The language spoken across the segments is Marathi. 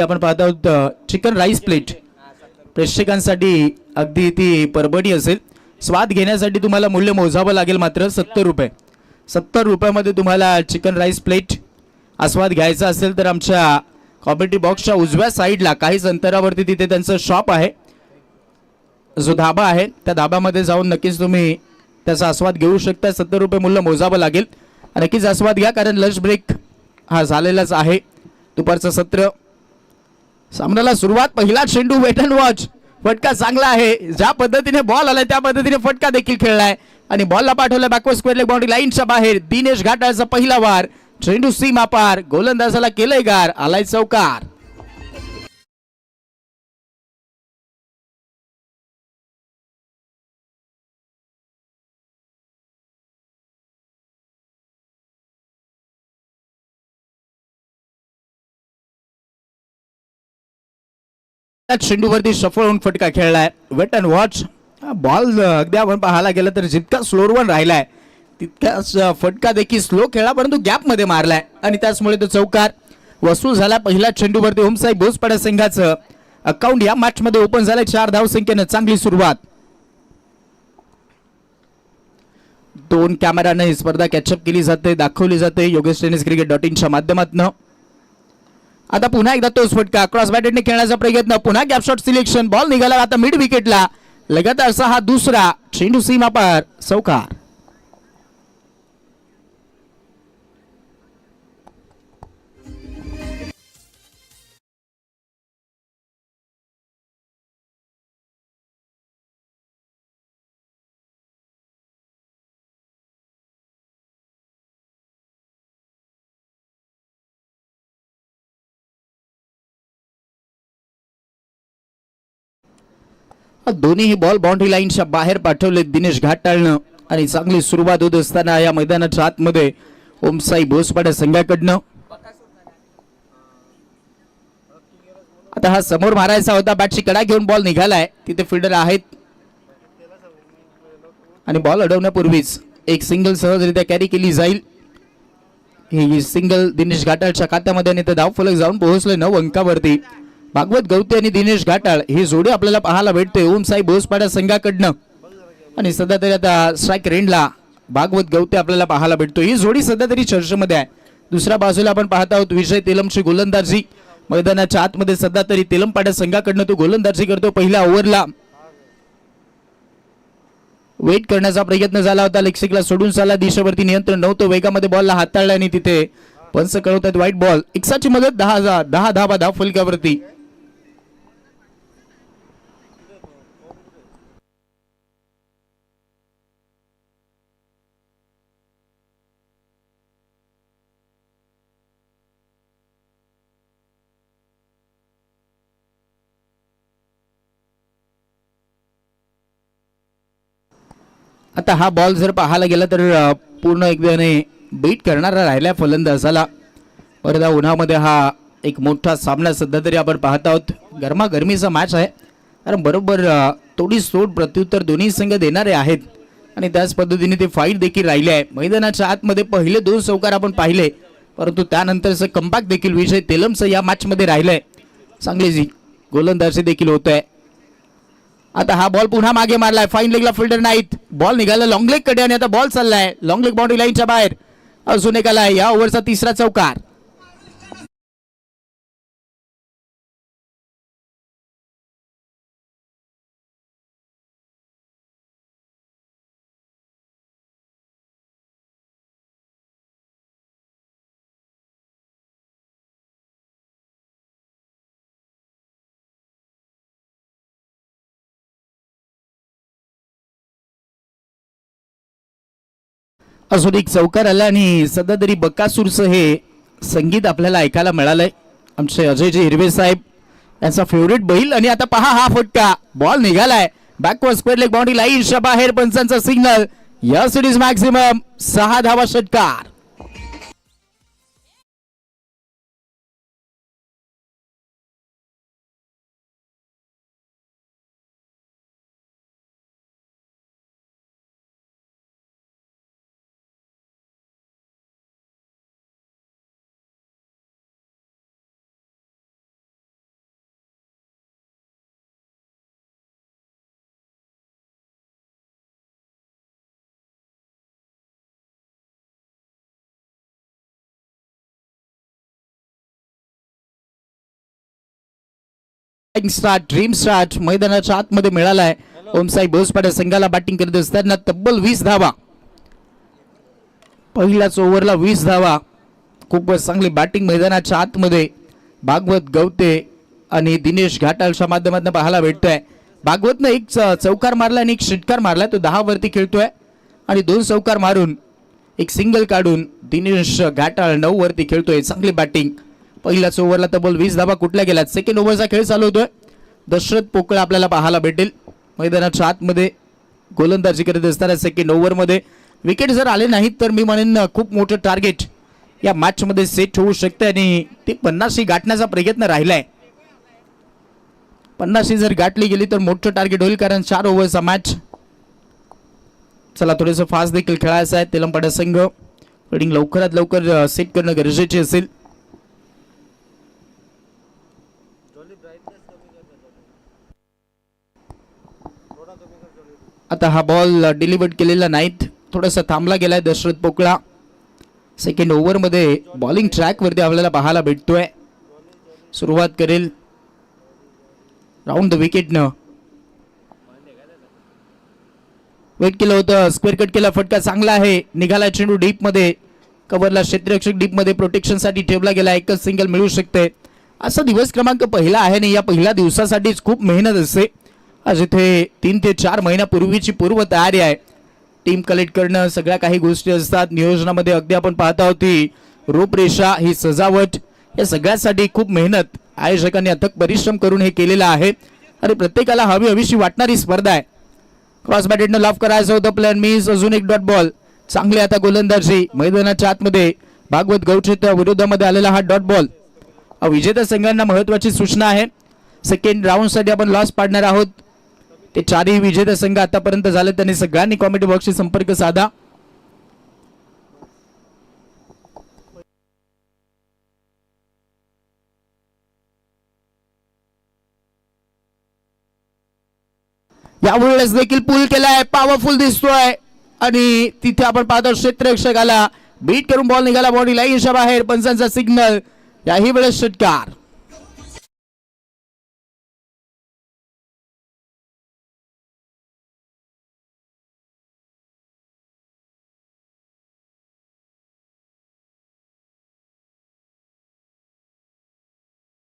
आपण पाहत आहोत चिकन राईस प्लेट प्रेक्षकांसाठी अगदी ती परबडी असेल. स्वाद घेण्यासाठी तुम्हाला मूल्य मोजावं लागेल मात्र 70 रुपये. 70 रुपयामध्ये तुम्हाला चिकन राईस प्लेट आस्वाद घ्यायचा असेल तर आमच्या कॉमेडी बॉक्सच्या उजव्या साईडला काहीच अंतरावरती तिथे त्यांचं शॉप आहे, जो धाबा आहे त्या धाब्यामध्ये जाऊन नक्कीच तुम्ही त्याचा आस्वाद घेऊ शकता. 70 रुपये मूल्य मोजावं लागेल. नक्कीच आस्वाद घ्या कारण लंच ब्रेक हा झालेलाच आहे. दुपारचं सत्र सामन्याला सुरुवात. पहिला चेंडू वेट अँड वॉच. फटका चांगला आहे. ज्या पद्धतीने बॉल आलाय त्या पद्धतीने फटका देखील खेळलाय आणि बॉलला पाठवलं बॅकवर्ड स्क्वेअर लेग बाउंड्री लाईनच्या बाहेर. दिनेश घाटाळचा पहिला वार. चेंडू सीमा पार. गोलंदाजाला केलंय गार. आलाय चौकार. चेंडूवरती सफळ होऊन फटका खेळलाय. Weight and watch. बॉल अगदी आपण पाहायला गेलं तर जितका स्लोअर वन राहिलाय तितकाच फटका देखील स्लो खेळला परंतु गॅप मध्ये मारलाय आणि त्याचमुळे तो चौकार वसूल झाला. पहिल्या चेंडूवरती ओमसाई भोसपाडा संघाचं अकाउंट या मॅच मध्ये ओपन झालंय 4 धावसंख्येनं. चांगली सुरुवात. 2 कॅमेराने स्पर्धा कॅचअप केली जाते, दाखवली जाते yogesh-cricket.in च्या माध्यमातून. आता पुन्हा एकदा तोच फटका क्रॉस बॅटेडने खेळण्याचा प्रयत्न. पुन्हा गॅप शॉट सिलेक्शन. बॉल निघाला आता मिड विकेटला. लगातारचा हा दुसरा. चेंडू सीमा पार. चौकार. दोन्ही बॉल बाउंड्री लाईनच्या बाहेर पाठवले दिनेश घाटाळनं आणि चांगली सुरुवात होत असताना या मैदानाच्या आतमध्ये ओमसाई भोसपाडा संघाकडनं. आता हा समोर मारायचा होता. बॅटची कडा घेऊन बॉल निघालाय. तिथे फिल्डर आहेत आणि बॉल अडवण्यापूर्वीच एक सिंगल सहजरित्या कॅरी केली जाईल. ही सिंगल दिनेश घाटाळच्या खात्यामध्ये आणि ते धावफलक जाऊन पोहोचले 9 अंकावरती. भागवत गवते आणि दिनेश घाटाळ ही जोडी आपल्याला पाहायला भेटते ओमसाई भोसपाडा संघाकडनं आणि सध्या तरी आता स्ट्राईक रेंजला भागवत गवते आपल्याला पाहायला भेटतो. ही जोडी सध्या तरी चर्चेमध्ये आहे. दुसऱ्या बाजूला आपण पाहत आहोत विजय तेलमची गोलंदाजी. मैदानाच्या आतमध्ये सध्या तरी तेलमपाडा संघाकडनं तो गोलंदाजी करतो. पहिल्या ओव्हरला वेट करण्याचा प्रयत्न झाला होता. लेक्सिकला सोडून झाला. दिशेवरती नियंत्रण नव्हतं. वेगामध्ये बॉलला हाताळला आणि तिथे पंच कळवतात वाईट बॉल. एक्साची मदत 10 धावा धाव फलकावरती. आता हा बॉल जर पाहायला गेला तर पूर्ण एकदाने बीट करणारा राहिला फलंदाजाला. परदा उन्हामध्ये हा एक मोठा सामना सध्या तरी आपण पाहत आहोत. गरमागरमीचा मॅच आहे कारण बरोबर तोडी सोड प्रत्युत्तर दोन्ही संघ देणारे आहेत आणि त्याच पद्धतीने ते फाईट देखील राहिले आहे. मैदानाच्या आतमध्ये पहिले 2 चौकार आपण पाहिले परंतु त्यानंतरचं कमबॅक देखील विजय तेलमचं या मॅच मध्ये राहिलंय. चांगली गोलंदाजी देखील होत आहे. आता हा बॉल पुन्हा मागे मारलाय. फाईन लेगला फिल्डर नाहीत. बॉल निघाला लॉंग लेग कडे आणि आता बॉल चाललाय लॉंग लेग बाउंड्री लाईनच्या बाहेर. अजून एक आलाय. या ओव्हरचा तिसरा चौकार. अजून एक चौकार आला आणि सध्या तरी बकासूरचं हे संगीत आपल्याला ऐकायला मिळालंय. आमचे अजयजी हिरवे साहेब यांचा फेवरेट बैल. आणि आता पहा हा फटका. बॉल निघालाय बॅकवर्ड स्क्वेअर लेग बाउंड्री लाईनच्या बाहेर. पंचांचा सिग्नल. या सिरीज मॅक्सिमम 6 धावा षटकार. स्टार्ट ड्रीम स्टार्ट मैदानाच्या आतमध्ये मिळालाय. ओमसाई बोसपाडा संघाला बॅटिंग करत असताना तब्बल 20 धावा. पहिल्याच ओव्हरला 20 धावा. खूपच चांगली बॅटिंग मैदानाच्या आतमध्ये भागवत गवते आणि दिनेश घाटालच्या माध्यमातून पाहायला भेटतोय. भागवतनं एक चौकार मारला आणि एक षटकार मारला. तो 10 वरती खेळतोय आणि 2 चौकार मारून एक सिंगल काढून दिनेश घाटाळ 9 वरती खेळतोय. चांगली बॅटिंग. पहिल्याच ओव्हरला तब्बल 20 धावा कुठल्या गेल्यात. सेकंड ओव्हरचा खेळ चालू होतोय. दशरथ पोकळ आपल्याला पाहायला भेटेल मैदानाच्या आतमध्ये गोलंदाजी करत असताना. सेकंड ओव्हरमध्ये विकेट जर आले नाहीत तर मी म्हणेन खूप मोठं टार्गेट या मॅचमध्ये सेट होऊ शकते आणि ती 50 गाठण्याचा प्रयत्न राहिलाय. 50 जर गाठली गेली तर मोठं टार्गेट होईल कारण 4 ओव्हरचा मॅच. चला थोडंसं फास्ट देखील खेळायचं आहे. तेलंपाडा संघ फिल्डिंग लवकरात लवकर सेट करणं गरजेचे असेल. आता हा बॉल डिलिव्हर्ड केलेला नाहीत. थोडासा थांबला गेलाय दशरथ पोकळा. सेकंड ओव्हरमध्ये बॉलिंग ट्रॅकवरती आपल्याला पाहायला भेटतोय. सुरुवात करेल राऊंड द विकेटनं. वेट केलं होतं. स्क्वेअर कट केला. फटका चांगला आहे. निघाला चेंडू डीप मध्ये. कव्हरला क्षेत्ररक्षक डीप मध्ये प्रोटेक्शनसाठी ठेवला गेला. एकच सिंगल मिळू शकते. असा दिवस क्रमांक पहिला आहे आणि या पहिल्या दिवसासाठीच खूप मेहनत असते. आज इथे 3 ते 4 महिन्यापूर्वीची पूर्व तयारी आहे. टीम कलेक्ट करणं सगळ्या काही गोष्टी असतात नियोजनामध्ये. अगदी आपण पाहता होती रूपरेषा ही सजावट या सगळ्यासाठी खूप मेहनत आयोजकांनी अथक परिश्रम करून हे केलेलं आहे आणि प्रत्येकाला हवी हवीशी वाटणारी स्पर्धा आहे. क्रॉस बॅटेडनं लाफ करायचं होतं. Plan miss. अजून एक डॉट बॉल. चांगली आता गोलंदाजी मैदानाच्या आतमध्ये भागवत गवळीच्या विरोधामध्ये आलेला हा डॉट बॉल. विजेत्या संघांना महत्वाची सूचना आहे. सेकंड राऊंडसाठी आपण लॉस पाडणार आहोत. ते 4ही विजेते संघ आतापर्यंत झाले. त्यांनी सगळ्यांनी कॉमेंट बॉक्सशी संपर्क साधा. यावेळेस देखील पूल केलाय. पॉवरफुल दिसतोय आणि तिथे आपण पाहतो क्षेत्ररक्षकाला बीट करून बॉल निघाला बॉडी लाईनच्या बाहेर. पंचांचा सिग्नल. याही वेळेस षटकार.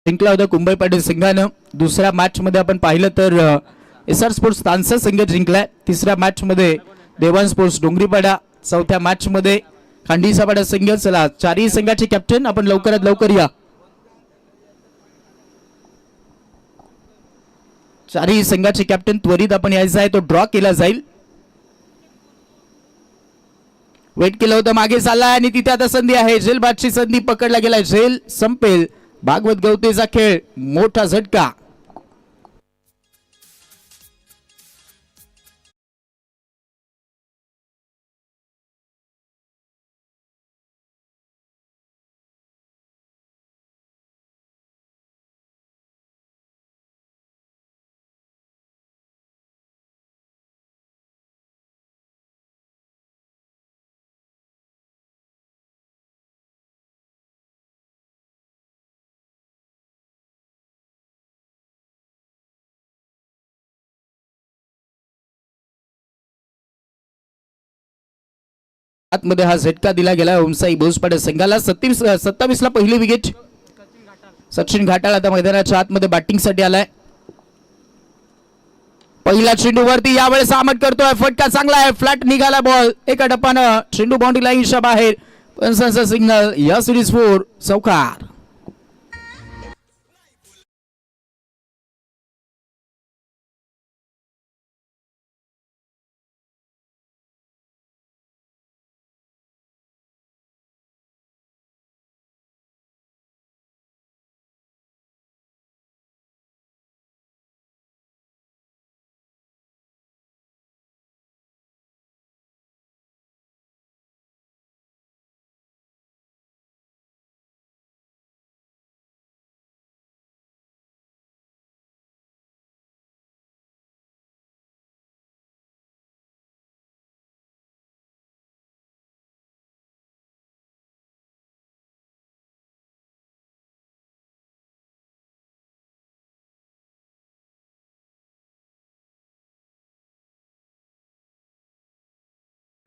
जिंकला होता कुंभई पाटील संघानं. दुसऱ्या मॅच मध्ये आपण पाहिलं तर एसआर स्पोर्ट्स तानसा संघ जिंकलाय. तिसऱ्या मॅच मध्ये देवान स्पोर्ट्स डोंगरीपाडा. चौथ्या मॅच मध्ये खांडीसापाडा संघ. चला 4ही संघाचे कॅप्टन आपण लवकरात लवकर या. 4ही संघाचे कॅप्टन त्वरित आपण यायचं आहे. तो ड्रॉ केला जाईल. वेट केलं होतं. मागे चाललाय आणि तिथे आता संधी आहे. झेल बादची संधी पकडला गेलाय. झेल संपेल. भागवत गवतेचा खेळ. मोठा झटका. आतमध्ये हा झटका दिला गेला ओमसाई बोसपाडा संघाला. 27 ला पहिली विकेट. सचिन घाटाळ आता मैदानाच्या आतमध्ये बॅटिंग साठी आलाय. पहिला चेंडू वरती यावेळेस आमट करतोय. फटका चांगला आहे. फ्लॅट निघाला बॉल. एका टप्पानं चेंडू बाउंड्री लाईनच्या बाहेर. पंचांचा सिग्नल. या सिरीज 4 चौकार.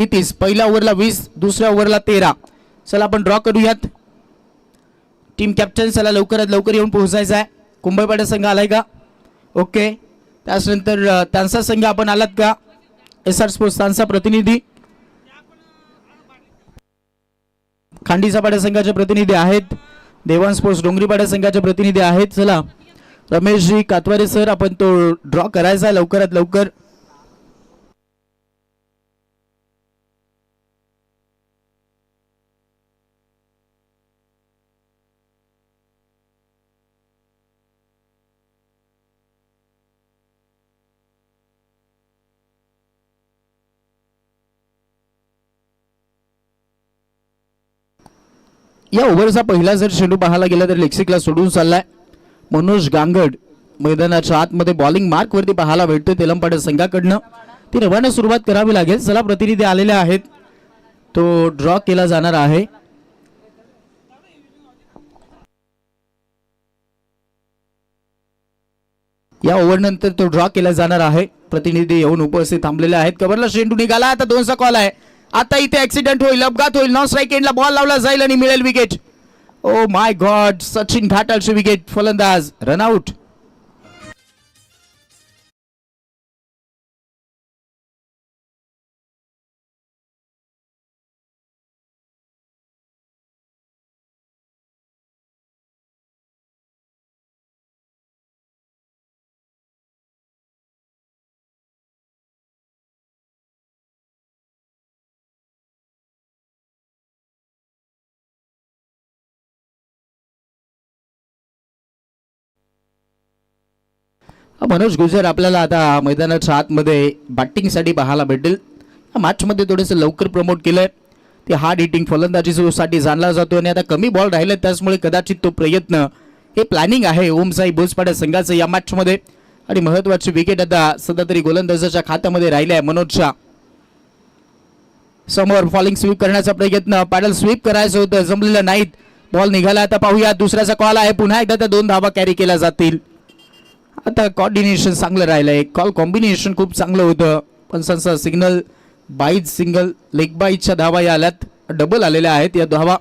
30, पहिल्या ओव्हरला 20, दुसऱ्या ओव्हरला 13. चला आपण ड्रॉ करूयात. टीम कॅप्टन चला लवकरात लवकर येऊन पोहोचायचं आहे. कुंभईपाडा संघ आलाय का? ओके. त्यानंतर त्यांचा संघ आपण आलात का? SR स्पोर्ट्स त्यांचा प्रतिनिधी, खांडीचा पाडा संघाचे प्रतिनिधी आहेत. देवान स्पोर्ट्स डोंगरीपाडा संघाचे प्रतिनिधी आहेत. चला रमेशजी कातवारे सर आपण तो ड्रॉ करायचा आहे लवकरात लवकर. या ओव्हरचा पहिला जर चेंडू पाहायला गेला तर लेक्सिकला सोडून चाललाय. मनोज गांगड मैदानाच्या आतमध्ये बॉलिंग मार्क वरती पाहायला भेटतो तेलंपाडा संघाकडनं. ती रवाना सुरुवात करावी लागेल. चला प्रतिनिधी आलेले आहेत, तो ड्रॉ केला जाणार आहे. या ओव्हर नंतर तो ड्रॉ केला जाणार आहे. प्रतिनिधी येऊन उपस्थित थांबलेले आहेत. कव्हरला चेंडू निघाला. आता 2चा कॉल आहे. आता इथे ऍक्सिडेंट होईल, अपघात होईल. नॉन स्ट्राईक एंडला बॉल लावला जाईल आणि मिळेल wicket. Oh my god, Sachin घाटाळची विकेट. फलंदाज रनआउट. मनोज गुजर आपल्याला आता मैदानाच्या आतमध्ये बॅटिंगसाठी पाहायला भेटेल. या मॅचमध्ये थोडंसं लवकर प्रमोट केलंय. ते हार्ड हिटिंग फलंदाजीसाठी जाणला जातो आणि आता कमी बॉल राहिले त्याचमुळे कदाचित तो प्रयत्न हे प्लॅनिंग आहे ओमसाई बोसपाडा संघाचं या मॅचमध्ये. आणि महत्वाची विकेट आता सध्या तरी गोलंदाजाच्या खात्यामध्ये राहिली आहे मनोजच्या. समोर फॉलिंग स्वीप करण्याचा प्रयत्न, पॅडल स्वीप करायचं होतं, जमलेलं नाहीत. बॉल निघाला. आता पाहूया दुसऱ्याचा कॉल आहे. पुन्हा एकदा त्या 2 धावा कॅरी केल्या जातील. आता कॉर्डिनेशन चांगलं राहिलंय. कॉल कॉम्बिनेशन खूप चांगलं होतं. पंचांचा सिग्नल बाईज सिंगल लेग बाईजच्या धावा या आल्यात, डबल आलेल्या आहेत या धावा.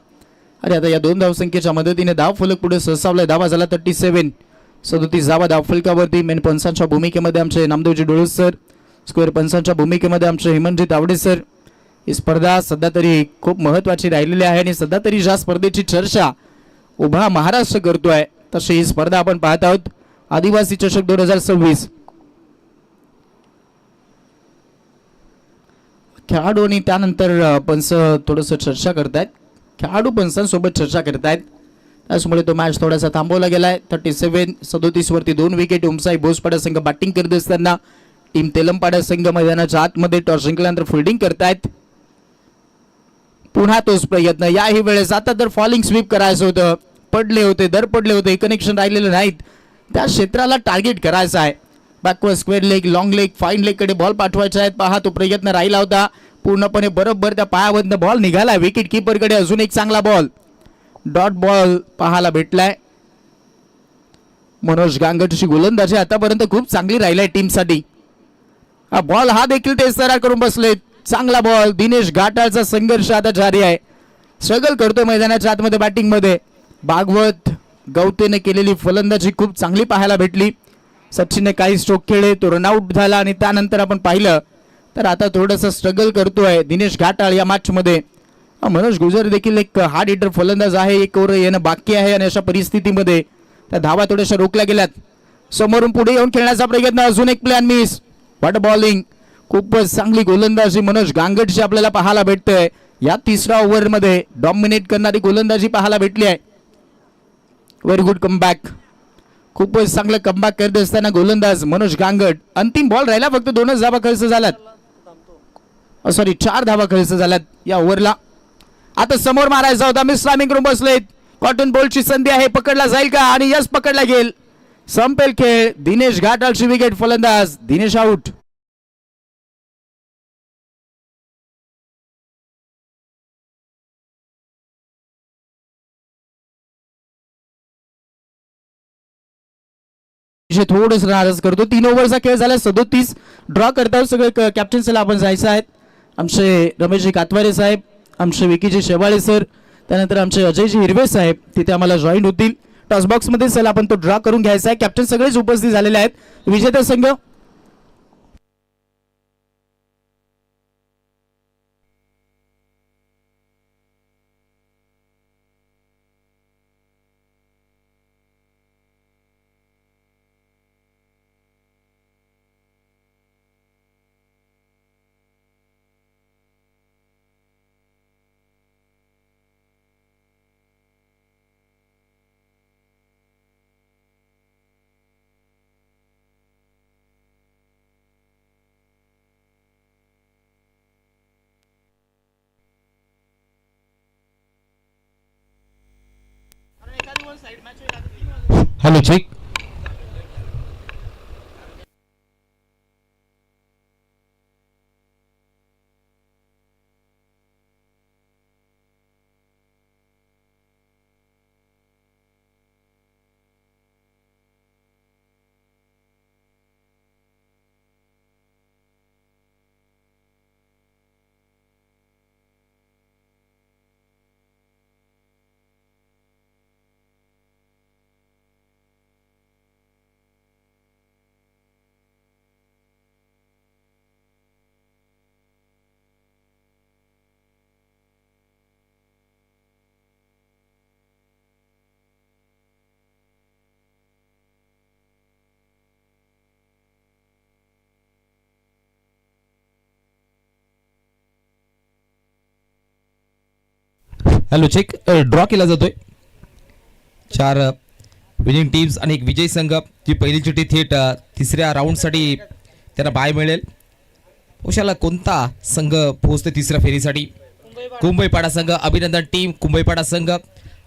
आणि आता या 2 धावसंख्येच्या मदतीने धाव फलक पुढे सरसावलाय. धावा झाला 37, 37 धावा धाव फलकावरती. मेन पंचांच्या भूमिकेमध्ये आमचे नामदेवजी डोळे सर, स्क्वेअर पंचांच्या भूमिकेमध्ये आमचे हेमंतजी तावडे सर. ही स्पर्धा सध्या तरी खूप महत्वाची राहिलेली आहे आणि सध्या तरी ज्या स्पर्धेची चर्चा उभा महाराष्ट्र करतोय तशी ही स्पर्धा आपण पाहत आहोत. आदिवासी चषक 2026. खेळाडू आणि त्यानंतर पंच थोडंसं चर्चा करतायत. खेळाडू पंचांसोबत चर्चा करतायत त्यामुळे तो मॅच थोडासा थांबवला गेलाय. 37, 37 वरती 2 विकेट. ओमसाई बोसपाडा संघ बॅटिंग करत असताना टीम तेलंपाडा संघ मैदानाच्या आतमध्ये टॉस जिंकल्यानंतर फिल्डिंग करतायत. पुन्हा तोच प्रयत्न. याही वेळेस आता तर फॉलिंग स्वीप करायचं होतं, पडले होते, दर पडले होते, कनेक्शन राहिलेलं नाहीत. त्या क्षेत्राला टार्गेट करायचं आहे. Backward square leg, long leg, fine leg कडे बॉल पाठवायचे आहेत. पहा तो प्रयत्न राहिला होता पूर्णपणे बरोबर त्या पायावरनं बॉल निघाला. विकेट कीपरकडे अजून एक चांगला बॉल, डॉट बॉल पाहायला भेटलाय. मनोज गांगडची गोलंदाजी आतापर्यंत खूप चांगली राहिली आहे टीमसाठी. हा बॉल हा देखील ते सरार करून बसले. चांगला बॉल. दिनेश घाटाळचा संघर्ष आता जारी आहे. स्ट्रगल करतो मैदानाच्या आतमध्ये बॅटिंगमध्ये. भागवत गवतेने केलेली फलंदाजी खूप चांगली पाहायला भेटली. सचिनने काही स्ट्रोक खेळले, तो रनआउट झाला आणि त्यानंतर आपण पाहिलं तर आता थोडंसं स्ट्रगल करतोय दिनेश घाटाळ या मॅचमध्ये. मनोज गुजर देखील एक हार्ड हिटर फलंदाज आहे. 1 ओव्हर येणं बाकी आहे आणि अशा परिस्थितीमध्ये त्या धावा थोड्याशा रोखल्या गेल्यात. समोरून पुढे येऊन खेळण्याचा प्रयत्न, अजून एक प्लॅन मिस. What bowling. खूपच चांगली गोलंदाजी मनोज गांगडची आपल्याला पाहायला भेटतंय. या 3ऱ्या ओव्हरमध्ये डॉमिनेट करणारी गोलंदाजी पाहायला भेटली आहे. Very good comeback. खूपच चांगलं कमबॅक करत असताना गोलंदाज मनोज गांगड. अंतिम बॉल राहिला, फक्त 2च धावा खर्च झाल्यात. सॉरी 4 धावा खर्च झाल्यात या ओव्हरला. आता समोर मारायचा होता, मिस टायमिंग करून बसलेत. कॉटन बॉलची संधी आहे, पकडला जाईल का? आणि यस, पकडला गेल. संपेल खेळ. दिनेश घाटाळची विकेट. फलंदाज दिनेश आउट. थोडंसं नाराज करतो. 3 ओव्हरचा खेळ झाला. 37 ड्रॉ करताना सगळे कॅप्टन्सीला आपण जायचं आहे. आमचे रमेशजी कातवारे साहेब, आमचे विकीजी शेवाळे सर, त्यानंतर आमचे अजयजी हिरवे साहेब तिथे आम्हाला जॉईन होतील. टॉसबॉक्समध्ये चला आपण तो ड्रॉ करून घ्यायचा आहे. कॅप्टन सगळेच उपस्थित झालेले आहेत. विजेता संघ hello check. Hello check. Draw केला जातोय. 4 विनिंग टीम्स आणि एक विजयी संघ. जी पहिली चिठ्ठी थेट तिसऱ्या राऊंडसाठी त्यांना बाय मिळेल. उशाला कोणता संघ पोहोचते तिसऱ्या फेरीसाठी? कुंभईपाडा संघ. अभिनंदन टीम. कुंभईपाडा संघ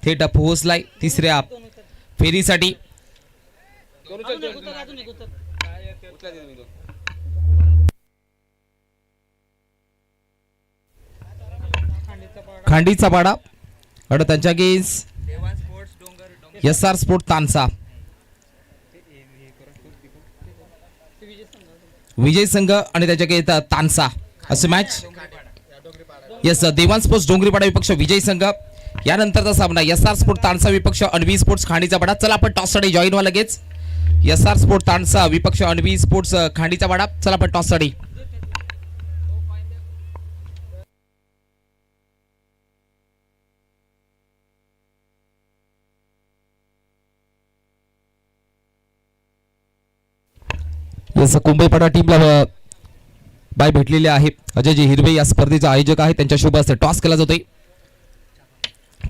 थेट पोहोचलाय तिसऱ्या फेरीसाठी. खांडीचा पाडा त्यांच्या गेस SR स्पोर्ट तानसा. विजय संघ आणि त्याच्या तानसा असे मॅच. यस, देवान स्पोर्ट्स डोंगरीपाडा विपक्ष विजय संघ. यानंतरचा सामना SR स्पोर्ट तानसा विपक्ष अनवी स्पोर्ट्स खांडीचा पाडा. चला आपण टॉससाठी जॉईन व्हा लगेच. SR स्पोर्ट तानसा विपक्ष अनवी स्पोर्ट्स खांडीचा पाडा. चला आपण टॉससाठी. यस, कुंभईपाडा टीमला बाय भेटलेले आहे. अजयजी हिरवे या स्पर्धेचा आयोजक आहे. त्यांच्या शुभ हस्ते टॉस केला जातोय.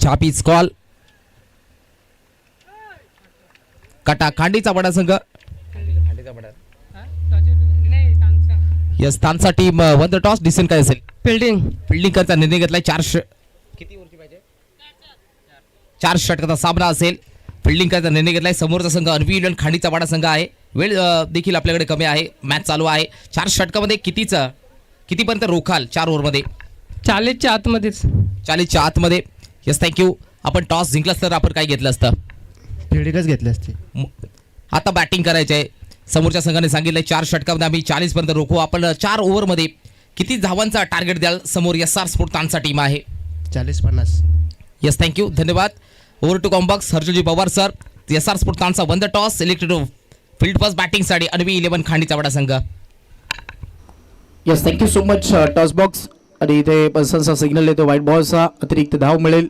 छापीच कॉल. काटा खांडीचा पाडा संघ. Yes, Tansa team one the toss. Decision काय असेल? फिल्डिंग करता निर्णय घेतलाय. 4 षटकाचा सामना असेल. फिल्डिंग करता निर्णय घेतलाय. समोरचा संघ अनवी इंडियन खांडीचा पाडा संघ आहे. वेळ देखील आपल्याकडे कमी आहे. मॅच चालू आहे. 4 षटकामध्ये कितीपर्यंत रोखाल 4 ओव्हरमध्ये? 40च्या आतमध्येच. 40च्या आतमध्ये. Yes, thank you. आपण टॉस जिंकलास तर आपण काय घेतलं असतं? फिल्डिंगच घेतली असते. आता बॅटिंग करायची आहे. समोरच्या संघाने सांगितलंय 4 षटकामध्ये आम्ही 40 पर्यंत रोखू. आपण 4 ओव्हरमध्ये किती धावांचा टार्गेट द्याल? समोर SR स्पोर्ट तानसा टीम आहे. 40-50. यस, थँक्यू, धन्यवाद. Over to comm box Harshalji Pawar sir. SR sport Tansa won the toss. Selected field first बॅटिंगसाठी अनवी 11 खांडीचा वाडा संघ. Yes, thank you so much. Toss box आणि इथे पर्सनचा सिग्नल येतो व्हाईट बॉलचा. अतिरिक्त धाव मिळेल.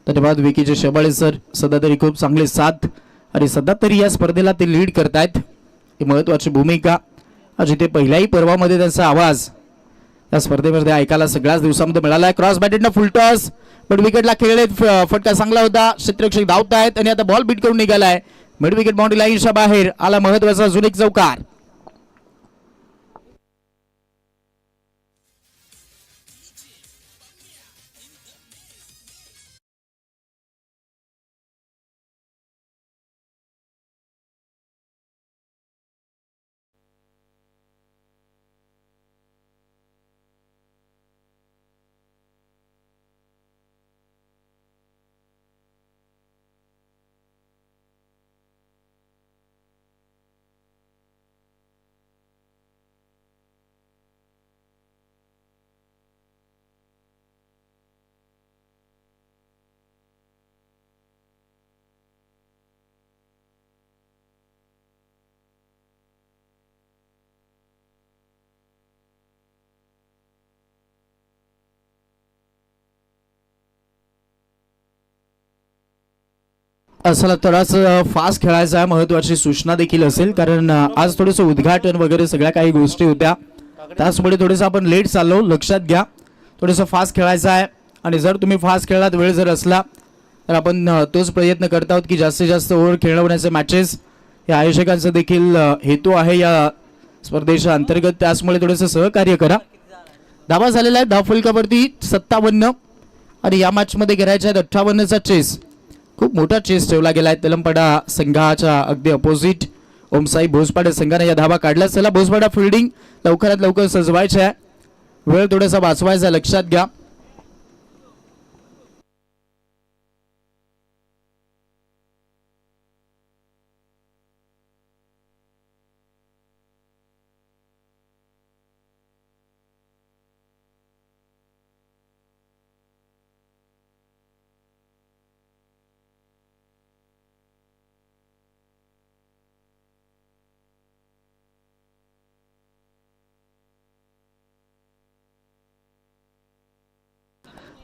धन्यवाद विकीचे शेबाळे सर. सध्या तरी खूप चांगले साथ आणि सध्या तरी या स्पर्धेला ते लीड करतायत. ही महत्त्वाची भूमिका. जिथे पहिल्याही पर्वामध्ये त्यांचा आवाज या स्पर्धेमध्ये ऐकायला सगळ्याच दिवसामध्ये मिळाला आहे. क्रॉस बॅटेडनं फुल टॉस पण विकेटला खेळले. फटका चांगला होता. क्षेत्ररक्षक धावत आहेत आणि आता बॉल बीट करून निघालाय. मिड विकेट बाउंड्री लाईनच्या बाहेर आला महत्त्वाचा जुनिक चौकार. असला थोडासा फास्ट खेळायचा आहे, महत्वाची सूचना देखील असेल, कारण आज थोडंसं उद्घाटन वगैरे सगळ्या काही गोष्टी होत्या, त्याचमुळे थोडंसं आपण लेट चाललो. लक्षात घ्या, थोडंसं फास्ट खेळायचं आहे. आणि जर तुम्ही फास्ट खेळलात, वेळ जर असला तर आपण तोच प्रयत्न करत आहोत की जास्तीत जास्त ओव्हर खेळवण्याचे मॅचेस या आयोजकांचा देखील हेतू आहे या स्पर्धेच्या अंतर्गत, त्याचमुळे थोडंसं सहकार्य करा. धावा झालेला आहे धाव फलकावरती 57 आणि या मॅचमध्ये करायच्या आहेत 58चा चेस. खूप मोठा चेस ठेवला गेला आहे तेलंपाडा संघाच्या अगदी अपोजिट ओमसाई भोसपाडा संघाने या धावा काढल्या. चला भोसपाडा फिल्डिंग लवकरात लवकर सजवायची आहे, वेळ थोडासा वाचवायचा, लक्षात घ्या.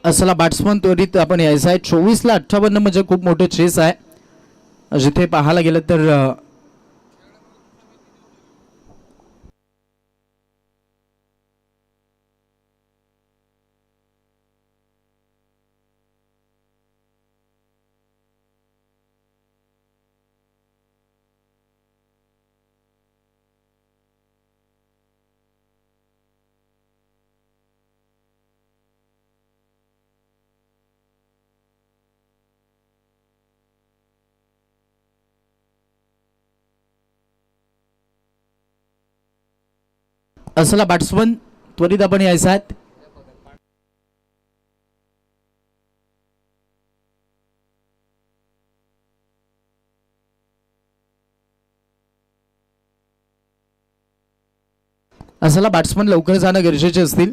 असला बॅट्समन त्वरित आपण यायचा आहे. 24ला 58 म्हणजे खूप मोठं चेस आहे. जिथे पाहायला गेलं तर असला बॅट्समन त्वरित आपण यायचा आहे. असला बॅट्समन लवकर जाणं गरजेचे असतील.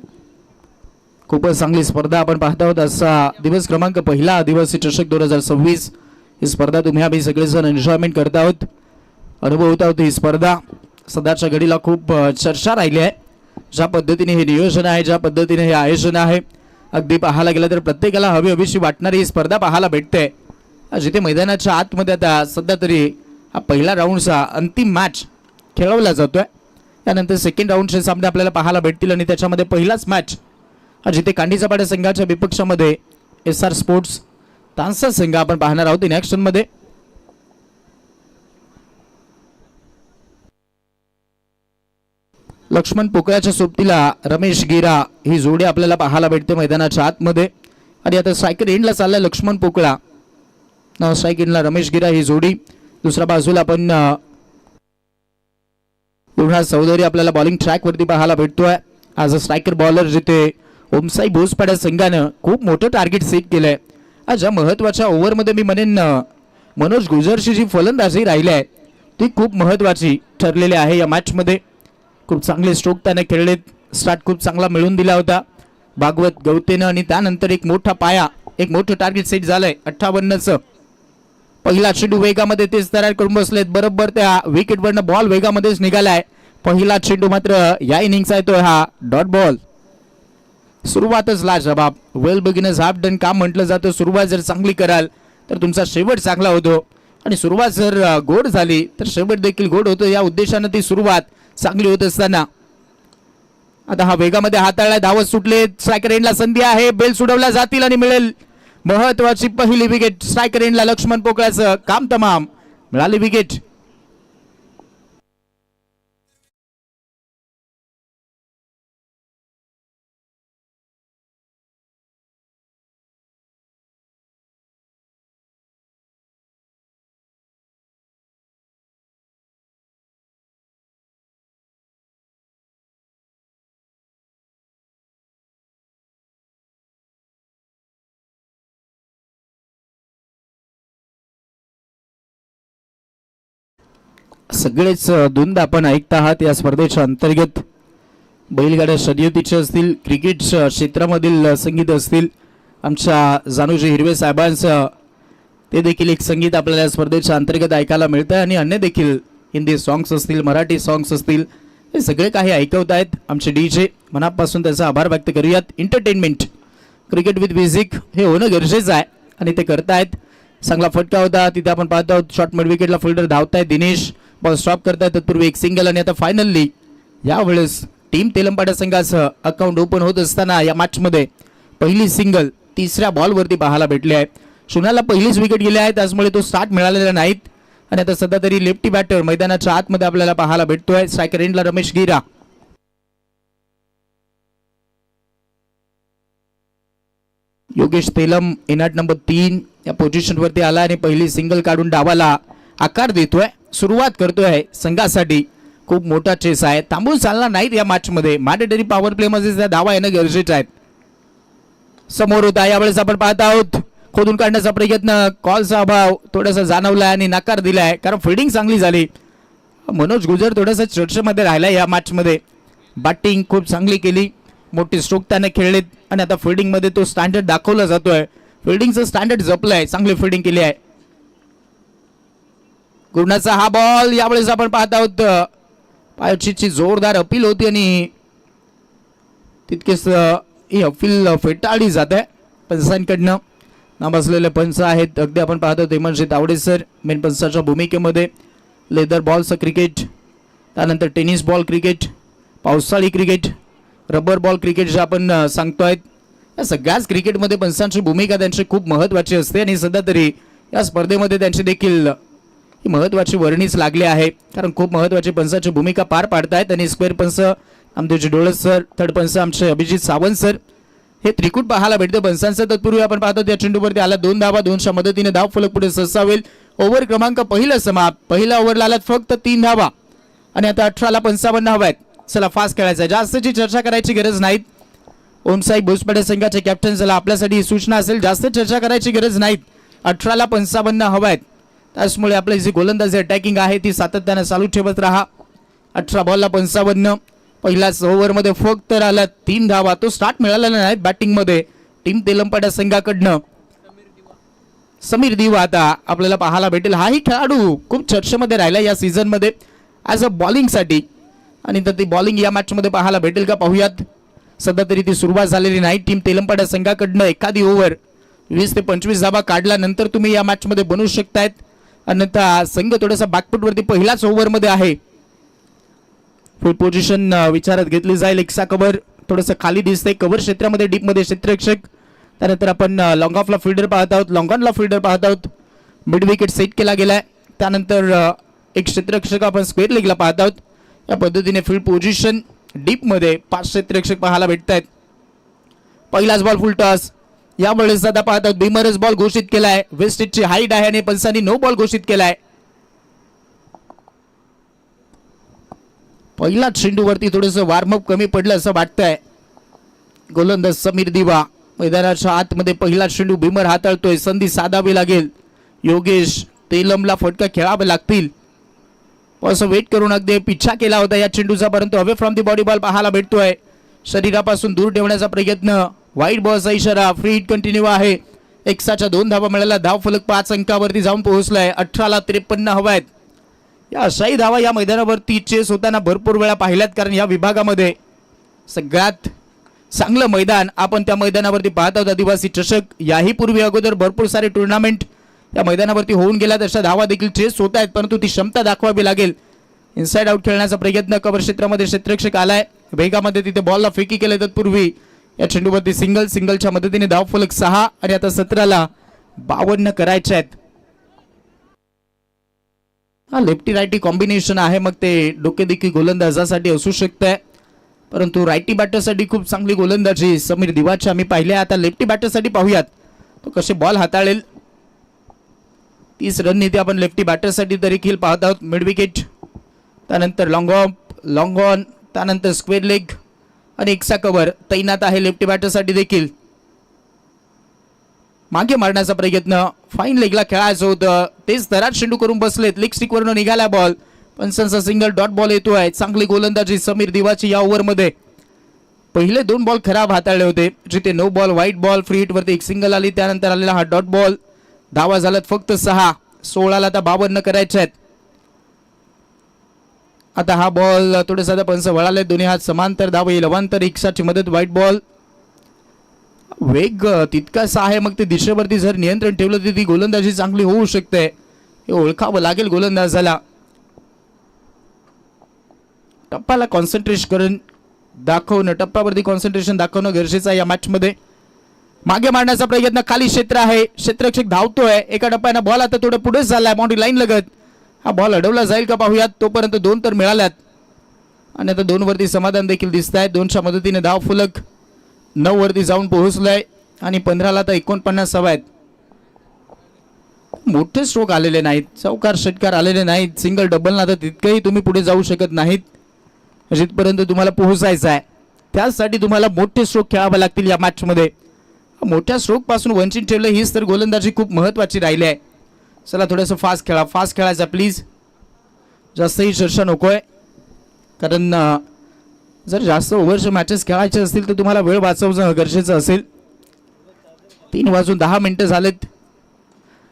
खूपच चांगली स्पर्धा आपण पाहत आहोत. असा दिवस क्रमांक पहिला आदिवासी चषक 2026 ही स्पर्धा तुम्ही आम्ही सगळेजण एन्जॉयमेंट करत आहोत, अनुभवत आहोत. ही स्पर्धा सध्याच्या घडीला खूप चर्चा राहिली आहे. ज्या पद्धतीने हे नियोजन आहे, ज्या पद्धतीने हे आयोजन आहे, अगदी पाहायला गेलं तर प्रत्येकाला हवीशी वाटणारी ही स्पर्धा पाहायला भेटते. जिथे मैदानाच्या आतमध्ये आता सध्या तरी हा पहिला राऊंडचा अंतिम मॅच खेळवला जातोय. त्यानंतर सेकंड राऊंडचे सामने आपल्याला पाहायला भेटतील आणि त्याच्यामध्ये पहिलाच मॅच जिथे कांडीचापाडा संघाच्या विपक्षामध्ये SR स्पोर्ट्स तानसा संघ आपण पाहणार आहोत इन ॲक्शन मध्ये. लक्ष्मण पोकळ्याच्या सोबतीला रमेश गिरा ही जोडी आपल्याला पाहायला भेटते मैदानाच्या आतमध्ये. आणि आता स्ट्रायकर एंडला चाललाय लक्ष्मण पोकळा, स्ट्राईक एंडला रमेश गिरा ही जोडी. दुसऱ्या बाजूला आपण युवराज चौधरी आपल्याला बॉलिंग ट्रॅक वरती पाहायला भेटतोय ॲज अ स्ट्रायकर बॉलर, जिथे ओमसाई भोसपाडा संघानं खूप मोठं टार्गेट सेट केलंय. आज या महत्वाच्या ओव्हरमध्ये मी म्हणेन मनोज गुजरची जी फलंदाजी राहिली आहे ती खूप महत्वाची ठरलेली आहे या मॅचमध्ये. खूप चांगले स्ट्रोक त्याने खेळलेत, स्टार्ट खूप चांगला मिळून दिला होता भागवत गवतेनं आणि त्यानंतर एक मोठा पाया, एक मोठं टार्गेट सेट झालंय 58चं. पहिला चेंडू वेगामध्ये तेच तयार करून बसलेत, बरोबर त्या विकेटवरनं बॉल वेगामध्येच निघालाय. पहिला चेंडू मात्र या इनिंगचा येतोय हा डॉट बॉल. सुरुवातच लाजवाब, वेल बिगिनर्स हाफ डन काम म्हटलं जातं. सुरुवात जर चांगली कराल तर तुमचा शेवट चांगला होतो आणि सुरुवात जर गोड झाली तर शेवट देखील गोड होतो. या उद्देशानं ती सुरुवात चांगली होत असताना आता हा वेगामध्ये हाताळलाय, धावत सुटले. स्ट्रायकर एंडला संधी आहे, बेल सोडवल्या जातील आणि मिळेल महत्वाची पहिली विकेट. स्ट्रायकर एंडला लक्ष्मण पोकळ्याचं काम तमाम, मिळाली विकेट. सगळेच धुंद आपण ऐकत आहात या स्पर्धेच्या अंतर्गत. बैलगाड्या शर्यतीचे असतील, क्रिकेट क्षेत्रामधील संगीत असतील, आमच्या जानूजी हिरवे साहेबांचं ते देखील एक संगीत आपल्याला स्पर्धेच्या अंतर्गत ऐकायला मिळतं. आणि अन्य देखील हिंदी सॉंग्स असतील, मराठी सॉंग्स असतील, हे सगळे काही ऐकवत आहेत आमचे DJ. मनापासून त्याचा आभार व्यक्त करूयात. एंटरटेनमेंट क्रिकेट विथ म्युझिक हे होणं गरजेचं आहे आणि ते करतायत. चांगला फटका होता तिथे आपण पाहत आहोत. शॉर्ट मिड विकेटला फिल्डर धावताय दिनेश, बॉल स्टॉप करताय. तत्पूर्वी एक सिंगल आणि आता फायनली यावेळेस टीम तेलंपाटा संघाचं अकाउंट ओपन होत असताना या मॅचमध्ये पहिली सिंगल तिसऱ्या बॉलवरती पाहायला भेटली आहे. शून्याला पहिलीच विकेट गेली आहे, त्याचमुळे तो स्टार्ट मिळालेला नाहीत. आणि आता सध्या तरी लेफ्टी बॅटर मैदानाच्या आतमध्ये आपल्याला पाहायला भेटतोय. स्ट्रायकर एंडला रमेश गिरा. योगेश तेलम इनाट नंबर 3 या पोझिशन वरती आला आणि पहिली सिंगल काढून डावाला आकार देतोय, सुरुवात करतोय. संघासाठी खूप मोठा चेस आहे, थांबून चालणार नाहीत या मॅच मध्ये. मॅन्डेटरी पॉवर प्ले मध्ये त्या धावा येणं गरजेचं आहे. समोर होता यावेळेस आपण पाहत आहोत खोदून काढण्याचा प्रयत्न, कॉलचा अभाव थोडासा जाणवलाय आणि नकार दिलाय, कारण फिल्डिंग चांगली झाली. मनोज गुजर थोडासा चर्चेमध्ये राहिलाय या मॅच मध्ये. बॅटिंग खूप चांगली केली, मोठी स्ट्रोक त्याने खेळलेत आणि आता फिल्डिंग मध्ये तो स्टँडर्ड दाखवला जातोय. फिल्डिंगचं स्टँडर्ड जपलंय, चांगली फिल्डिंग केली आहे. गुरुनाचा हा बॉल यावेळेस आपण पाहत आहोत. पायचीची जोरदार अपील होती आणि तितकेच ही अपील फेटाळली जात आहे पंचांकडनं. नाबासलेले पंच आहेत अगदी आपण पाहतो हेमंतजी तावडे सर मेन पंचाच्या भूमिकेमध्ये. लेदर बॉलचं क्रिकेट, त्यानंतर टेनिस बॉल क्रिकेट, पावसाळी क्रिकेट, रबर बॉल क्रिकेट जे आपण सांगतोय, या सगळ्याच क्रिकेटमध्ये पंचांची भूमिका त्यांची खूप महत्त्वाची असते. आणि सध्या तरी या स्पर्धेमध्ये त्यांची देखील ही महत्त्वाची वर्णीच लागली आहे, कारण खूप महत्त्वाची पंचाची भूमिका पार पाडतायत. आणि स्क्वेअर पंच आमदेवजी डोळे सर, थर्ड पंच आमचे अभिजित सावंत सर, हे त्रिकूट पाहायला भेटते पंचांचं. तत्पूर्वी आपण पाहतो त्या चेंडूवरती आला 2 धावा, 2च्या मदतीने धाव फलक पुढे ससावेल. ओव्हर क्रमांक पहिला समाप्त. पहिल्या ओव्हरला आलात फक्त 3 धावा आणि आता 18ला 55 हवा आहेत. चला फास्ट खेळायचं आहे, जास्तची चर्चा करायची गरज नाही. ओमसाई भोसपाडे संघाचे कॅप्टन, चला आपल्यासाठी ही सूचना असेल, जास्त चर्चा करायची गरज नाही. 18ला 55 हवा आहेत, त्याचमुळे आपली जी गोलंदाजी अटॅकिंग आहे ती सातत्याने चालू ठेवत राहा. 18 बॉलला 55, पहिल्याच ओव्हरमध्ये फक्त आला 3 धावा, तो स्टार्ट मिळालेला नाही बॅटिंग मध्ये टीम तेलंपाटा संघाकडनं. समीर दिवा आता आपल्याला पाहायला भेटेल. हाही खेळाडू खूप चर्चेमध्ये राहिला या सीझन मध्ये ॲज अ बॉलिंगसाठी, आणि तर ती बॉलिंग या मॅच मध्ये पाहायला भेटेल का पाहूयात. सध्या तरी ती सुरुवात झालेली नाही. टीम तेलंपाटा संघाकडनं एखादी ओव्हर 20 ते 25 धावा काढल्यानंतर तुम्ही या मॅच मध्ये बनवू शकतायत. अन्यथा संघ थोडासा बॅकफुट वरती पहिल्याच ओव्हर मध्ये आहे. फुल पोझिशन विचारात घेतली जाईल. एक्सा कव्हर थोडंसं खाली दिसतंय कव्हर क्षेत्रामध्ये, डीप मध्ये क्षेत्ररक्षक. त्यानंतर आपण लॉंग ऑफला फिल्डर पाहत आहोत, लॉंग ऑनला फिल्डर पाहत आहोत. मिड विकेट सेट केला गेलाय. त्यानंतर एक क्षेत्ररक्षक आपण स्क्वेअर लेगला पाहत आहोत. या पद्धतीने फील्ड पोझिशन डीप मध्ये 5 क्षेत्ररक्षक पाहायला भेटत आहेत. पहिलाच बॉल फुल टॉस. यावेळेस आता पाहत आहोत बिमरच बॉल घोषित केलाय. वेस्टेजची हाईट आहे आणि पंचांनी नो बॉल घोषित केलाय. पहिला चेंडूवरती थोडंसं वॉर्मअप कमी पडलं असं वाटतंय. गोलंदाज समीर दिवा मैदानाच्या आतमध्ये पहिला चेंडू भीमर हाताळतोय. संधी साधावी लागेल. योगेश तेलमला फटका खेळावे लागतील. असं वेट करून अगदी पिच्छा केला होता या चेंडूचा, परंतु away from the body ball पाहायला भेटतोय. शरीरापासून दूर ठेवण्याचा प्रयत्न. वाईट बॉलचा इशारा. फ्री हिट कंटिन्यू आहे. एक्साच्या 2 धावा मिळाल्या. धाव फलक 5 अंकावरती जाऊन पोहोचलाय. 18ला 53 हवा आहेत. या अशाही धावा या मैदानावरती चेस होताना भरपूर वेळा पाहिल्यात, कारण या विभागामध्ये सगळ्यात चांगलं मैदान आपण त्या मैदानावरती पाहत आहोत. आदिवासी चषक याही पूर्वी अगोदर भरपूर सारे टुर्नामेंट या मैदानावरती होऊन गेल्यात. अशा धावा देखील चेस होत आहेत, परंतु ती क्षमता दाखवावी लागेल. इनसाइड आउट खेळण्याचा प्रयत्न. कव्हर क्षेत्रामध्ये क्षेत्ररक्षक आलाय. वेगामध्ये तिथे बॉलला फेकी केले. तत्पूर्वी या चेंडूवरती सिंगलच्या मदतीने धाव फलक 6 आणि आता 17ला 52 करायचे आहेत. हा लेफ्टी रायटी कॉम्बिनेशन आहे, मग ते डोकेदुखी गोलंदाजासाठी असू शकतंय, परंतु रायटी बॅटरसाठी खूप चांगली गोलंदाजी समीर दिवाची आम्ही पाहिली. आता लेफ्टी बॅटरसाठी पाहूयात तो कसे बॉल हाताळेल. 30 रणनीती आपण लेफ्टी बॅटरसाठी देखील पाहत आहोत. मिड विकेट, त्यानंतर लॉंग ऑन, त्यानंतर स्क्वेअर लेग आणि एक्सा कव्हर तैनात आहे लेफ्टी बॅटरसाठी देखील. मागे मारण्याचा प्रयत्न. फाईन लेगला खेळायचं होतं, तेच तराट चेंडू करून बसलेत. लेग स्टिक वरून निघाला बॉल. पंचांचा सिंगल डॉट बॉल येतोय. चांगली गोलंदाजी समीर दिवाची या ओव्हरमध्ये. पहिले 2 बॉल खराब हाताळले होते, जिथे no ball wide ball. Free hit वरती एक सिंगल आली, त्यानंतर आलेला हा डॉट बॉल. धावा झाल्यात फक्त 6. 16ला आता 52 करायचे आहेत. आता हा बॉल थोडेसा पंच वळाले. दोन्ही हात समांतर धाव येईल. अवांतर एक्साची मदत. White ball. वेग तितकासा आहे, मग ते दिशेवरती जर नियंत्रण ठेवलं तर ती गोलंदाजी चांगली होऊ शकते, हे ओळखावं लागेल गोलंदाजाला. टप्पाला कॉन्सन्ट्रेशन करून दाखवणं, टप्प्यावरती कॉन्सन्ट्रेशन दाखवणं गरजेचं आहे या मॅचमध्ये. मागे मारण्याचा प्रयत्न, खाली क्षेत्र आहे, क्षेत्ररक्षक धावतोय, एका टप्प्यानं बॉल आता थोडं पुढे झालाय बाउंड्री लाईन लगत. हा बॉल अडवला जाईल का पाहूयात. तोपर्यंत 2 तर मिळाल्यात आणि आता 2 वरती समाधान देखील दिसत आहे. 2च्या मदतीने धाव फलक 9 वरती जाऊन पोहोचलाय आणि 15ला आता 49 हवा आहेत. मोठे स्ट्रोक आलेले नाहीत, चौकार षटकार आलेले नाहीत, सिंगल डबल ना तर तितकंही तुम्ही पुढे जाऊ शकत नाहीत. जिथपर्यंत तुम्हाला पोहोचायचं आहे त्यासाठी तुम्हाला मोठे स्ट्रोक खेळावे लागतील या मॅचमध्ये. मोठ्या स्ट्रोक पासून वंचित ठेवलं, हीच तर गोलंदाजी खूप महत्त्वाची राहिली आहे. चला थोडंसं फास्ट खेळा, फास्ट खेळायचा प्लीज, जास्तही चर्चा नकोय. कारण जर जास्त ओव्हरचे मॅचेस खेळायचे असतील तर तुम्हाला वेळ वाचवणं गरजेचं असेल. 3:10 झालेत.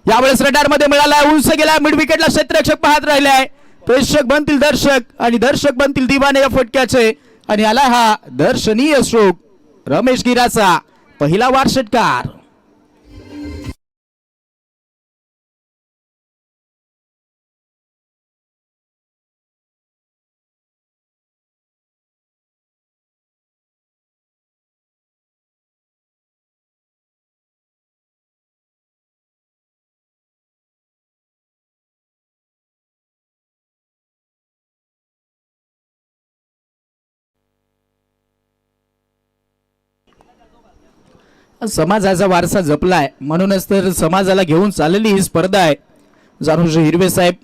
यावेळेस रडारमध्ये मिळाला, उंच गेला, मिड विकेटला क्षेत्ररक्षक पाहत राहिले आहे. प्रेक्षक बनतील दर्शक आणि दर्शक बनतील दिवाने या फटक्याचे. आणि आला हा दर्शनीय स्ट्रोक रमेश गिराचा, पहिला वार षटकार. समाजाचा वारसा जपलाय म्हणूनच तर समाजाला घेऊन चाललेली ही स्पर्धा आहे. जानुजी हिरवे साहेब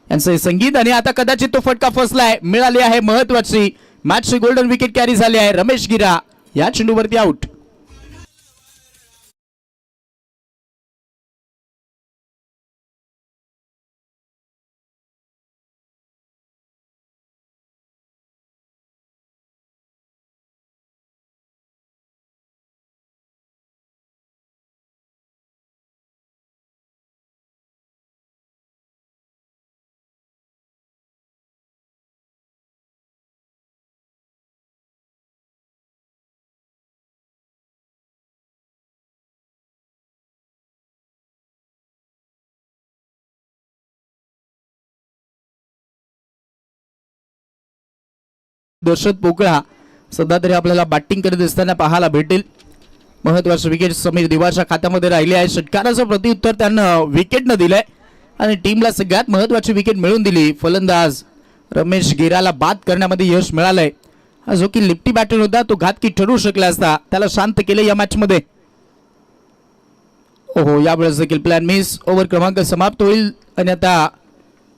यांचं संगीत. आणि आता कदाचित तो फटका फसलाय, मिळाली आहे महत्वाची मॅचची गोल्डन विकेट कॅरी झाली आहे. रमेश गिरा या चेंडूवरती आउट. दर्शक पोकळा सध्या तरी आपल्याला बॅटिंग करत असताना पाहायला भेटेल. महत्वाचं विकेट समीर दिवाच्या खात्यामध्ये राहिले आहे. षटकाराचं प्रत्युत्तर त्यानं विकेटनं दिलंय आणि टीमला सगळ्यात महत्वाची विकेट मिळवून दिली. फलंदाज रमेश गिराला बाद करण्यामध्ये यश मिळालंय. हा जो की लिफ्टी बॅटर होता तो घातकी ठरू शकला असता, त्याला शांत केले या मॅच मध्ये. ओहो, यावेळेस देखील प्लॅन मिस. ओव्हर क्रमांक समाप्त होईल आणि आता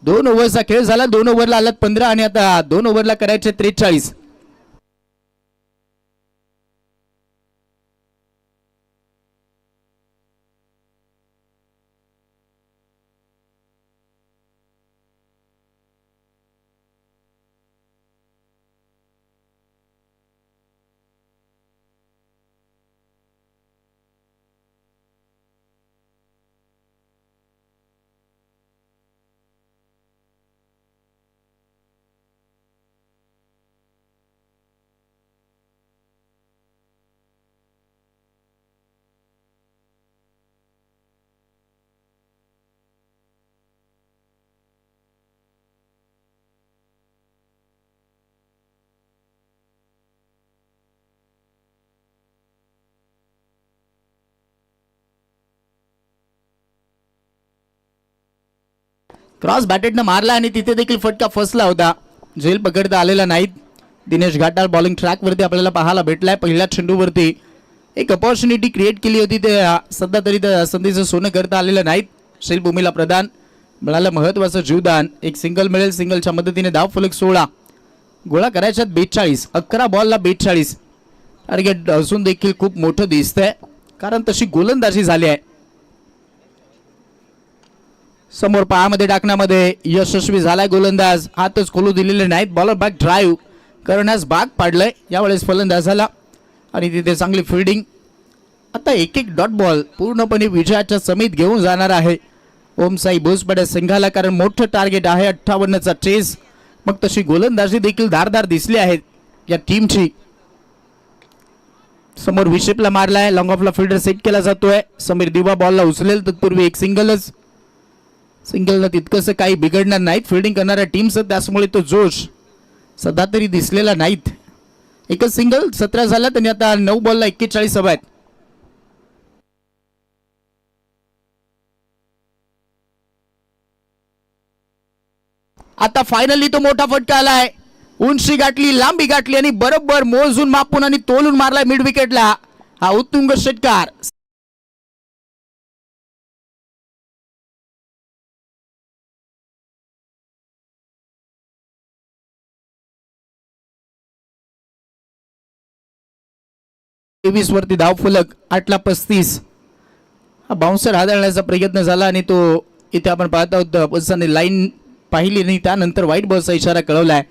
2 ओव्हरचा खेळ झाला. 2 ओव्हरला आलात 15 आणि आता 2 ओव्हरला करायचे 43. क्रॉस बॅटेडनं मारला आणि तिथे देखील फटका फसला होता, झेल पकडता आलेला नाहीत. दिनेश घाटाळ बॉलिंग ट्रॅकवरती आपल्याला पाहायला भेटलाय. पहिल्या चेंडूवरती एक अपॉर्च्युनिटी क्रिएट केली होती, ते सध्या तरी त्या संधीचं सोनं करता आलेलं नाहीत. शैलभूमीला प्रदान मिळालं महत्वाचं जीवदान. एक सिंगल मिळेल, सिंगलच्या मदतीने धाव फलक 16 गोळा करायच्यात 42. 11 बॉलला 42 टार्गेट असून देखील खूप मोठं दिसतंय, कारण तशी गोलंदाजी झाली आहे. समोर पायामध्ये टाकण्यामध्ये यशस्वी झालाय गोलंदाज. हातच खोलू दिलेले नाहीत. बॉलर बॅक ड्राईव्ह करण्यास भाग पाडलंय यावेळेस फलंदाजाला आणि तिथे चांगली फिल्डिंग. आता एक डॉट बॉल पूर्णपणे विजयाच्या समीत घेऊन जाणार आहे ओमसाई भोसपडे संघाला, कारण मोठं टार्गेट आहे 58चा चेस. मग तशी गोलंदाजी देखील धारदार दिसली आहे या टीमची. समोर विशेपला मारलाय, लॉंग ऑफला फिल्डर सेट केला जातोय. समीर दिवा बॉलला उचलेल, तत्पूर्वी एक सिंगलच. सिंगलनं तितकंसं काही बिघडणार नाहीत फिल्डिंग करणाऱ्या टीमचं, त्यामुळे तो जोश सध्या तरी दिसलेला नाहीत. एकच सिंगल 17 झाला, आणि आता 9 बॉलला 41 हवा आहेत. आता फायनली तो मोठा फटका आलाय, उंची गाठली, लांबी गाठली आणि बरोबर मोजून मापून आणि तोलून मारलाय मिड विकेटला. हा उत्तुंग षटकार. तेवीस वरती धाव फलक, 8ला 35. हा बाउन्सर हाताळण्याचा प्रयत्न झाला आणि तो इथे आपण पाहत आहोत पंचांनी लाईन पाहिली नाही, त्यानंतर व्हाईट बॉलचा इशारा कळवलाय.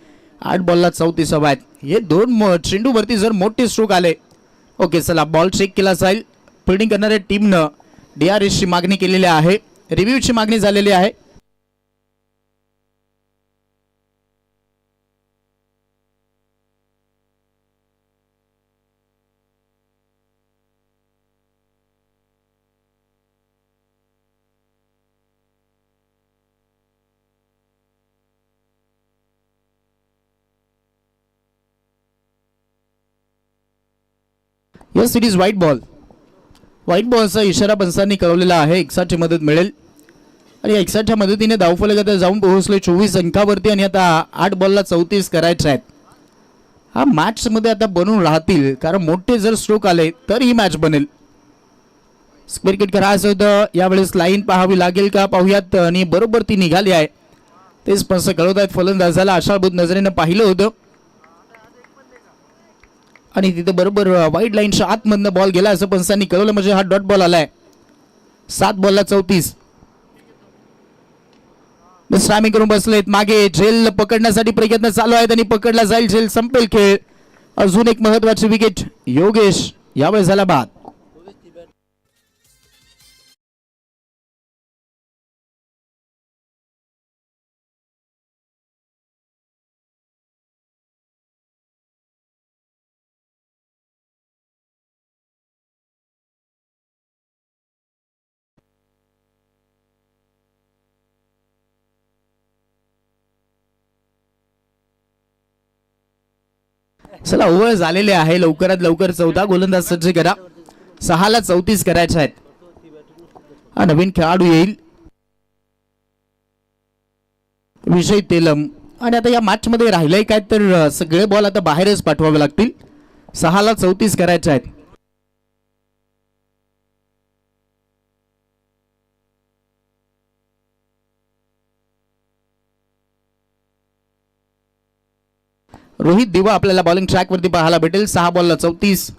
8 बॉलला 34 हवा आहेत. हे दोन चेंडूवरती जर मोठे स्ट्रोक आले. ओके चला, बॉल चेक केला जाईल. फिल्डिंग करणाऱ्या टीमनं DRS ची मागणी केलेली आहे, रिव्ह्यूची मागणी झालेली आहे. Yes, it is white ball. White बॉलचा इशारा पंचांनी कळवलेला आहे. 61ची मदत मिळेल आणि 61च्या मदतीने धावफलक आता जाऊन पोहोचले 24 अंकावरती आणि आता 8 बॉलला 34 करायचे आहेत. हा मॅच मध्ये आता बनून राहतील, कारण मोठे जर स्ट्रोक आले तर ही मॅच बनेल. स्क्वेअर किट करायचं होतं, यावेळेस लाईन पाहावी लागेल का पाहूयात, आणि बरोबर ती निघाली आहे. तेच पंच कळवत आहेत. फलंदाजाला आशाभूत नजरेनं पाहिलं होतं आणि तिथे बरोबर वाईड लाईनच्या आतमधनं बॉल गेला असं पंचांनी कळवलं, म्हणजे हा डॉट बॉल आलाय. 7 बॉलला 34. विश्रामी करून बसलेत मागे. झेल पकडण्यासाठी प्रयत्न चालू आहेत आणि पकडला जाईल. झेल संपेल खेळ. अजून एक महत्वाची विकेट. योगेश यावेळेस झाला बाद. चला, ओव्हर झालेले आहे. लवकरात लवकर 14 गोलंदाज सज्ज करा. 6ला 34 करायचे आहेत. हा नवीन खेळाडू येईल, विजय तेलम. आणि आता या मॅच मध्ये राहिलंय काय तर सगळे बॉल आता बाहेरच पाठवावे लागतील. 6ला 34 करायचे आहेत. रोहित दिवा आपल्याला बॉलिंग ट्रॅक वरती पाहायला भेटेल. 6 बॉलला 34.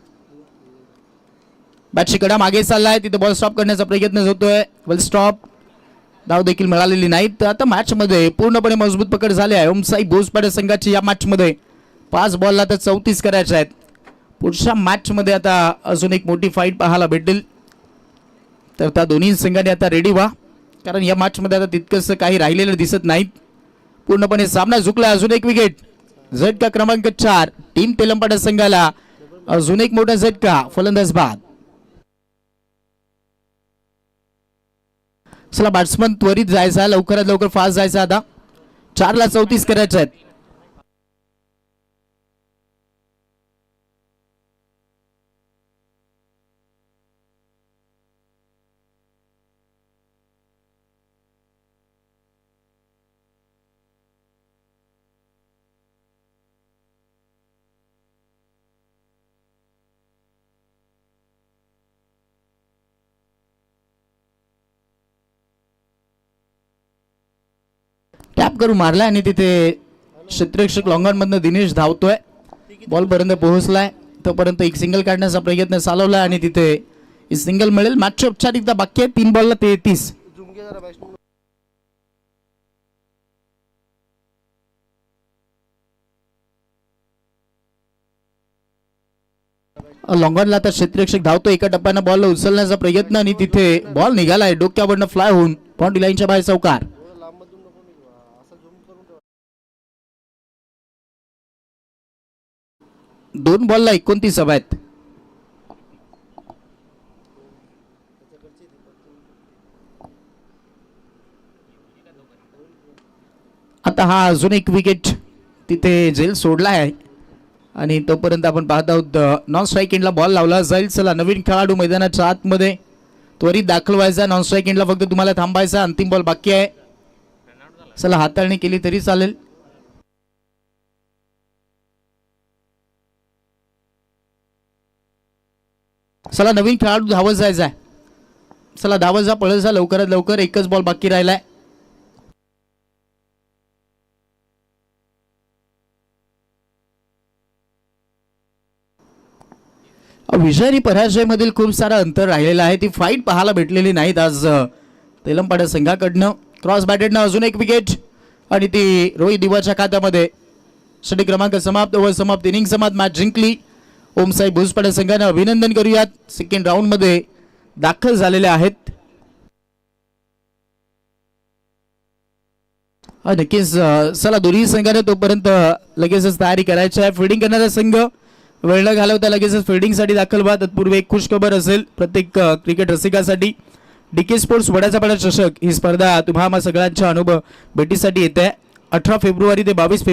बॅटची कडा मागे चाललाय, तिथे बॉल स्टॉप करण्याचा प्रयत्न होतोय. वेल स्टॉप. धाव देखील मिळालेली नाही. तर आता मॅच मध्ये पूर्णपणे मजबूत पकड झाली आहे ओमसाई बोसपाडे संघाची. या मॅच मध्ये 5 बॉलला तर 34 करायचे आहेत. पुढच्या मॅच मध्ये आता अजून एक मोठी फाईट पाहायला भेटेल. तर त्या दोन्ही संघाने आता रेडी व्हा, कारण या मॅच मध्ये आता तितकंसं काही राहिलेलं दिसत नाही. पूर्णपणे सामना झुकला. अजून एक विकेट. झटका क्रमांक 4 टीम तेलंपाडा संघाला. अजून एक मोठा झटका. फलंदाज बाद. चला, बॅट्समन त्वरित जायचा, लवकरात लवकर फास्ट जायचा. आता 4ला 34 करायचे आहेत. टॅप करून मारलाय आणि तिथे क्षेत्ररक्षक लॉंगॉन मधनं दिनेश धावतोय. बॉल पर्यंत पोहोचलाय, तोपर्यंत एक सिंगल काढण्याचा प्रयत्न चालवलाय आणि तिथे सिंगल मिळेल. मॅचची औपचारिकता बाकी आहे. 3 बॉलला 33. लॉंगॉनला आता क्षेत्ररक्षक धावतो. एका टप्प्यानं बॉलला उचलण्याचा प्रयत्न आणि तिथे बॉल निघालाय डोक्यावरनं फ्लाय होऊन बाउंड्री लाईनच्या बाहेर चौकार. 2 बॉलला 29 हवा आहेत. आता हा अजून एक विकेट तिथे झेल सोडला आहे आणि तोपर्यंत आपण पाहत आहोत नॉन स्ट्राईक एंडला बॉल लावला जाईल. चला नवीन खेळाडू मैदानाच्या आतमध्ये त्वरित दाखल व्हायचा. नॉन स्ट्राईक एंडला फक्त तुम्हाला थांबायचा. अंतिम बॉल बाकी आहे. चला हाताळणी केली तरी चालेल. चला नवीन खेळाडू धावत जायचा आहे. चला धावत जा, पळत जा लवकरात लवकर. एकच बॉल बाकी राहिलाय. विजय आणि पराजयमधील खूप सारा अंतर राहिलेला आहे. ती फाईट पाहायला भेटलेली नाहीत आज तेलंपाडा संघाकडनं. क्रॉस बॅटेडनं अजून एक विकेट आणि ती रोहित दिवाच्या खात्यामध्ये. षटक क्रमांक समाप्त, ओव्हर समाप्त, इनिंग समाप्त, मॅच जिंकली. ओमसाई भुजपाडा संघाने अभिनंदन करूयात. सेकंड राऊंड मध्ये दाखल झालेले आहेत. नक्कीच चला दोन्ही संघाने तोपर्यंत लगेचच तयारी करायची आहे. फिल्डिंग करणारा संघ वेळ न घालवता लगेचच फिल्डिंगसाठी दाखल व्हा. तत्पूर्वी एक खुशखबर असेल प्रत्येक क्रिकेट रसिकासाठी. DK स्पोर्ट्स वड्याचा पाडा चषक ही स्पर्धा तुम्हा सगळ्यांच्या अनुभव भेटीसाठी येते. 18 फेब्रुवारी ते 22 फेब्रुवारी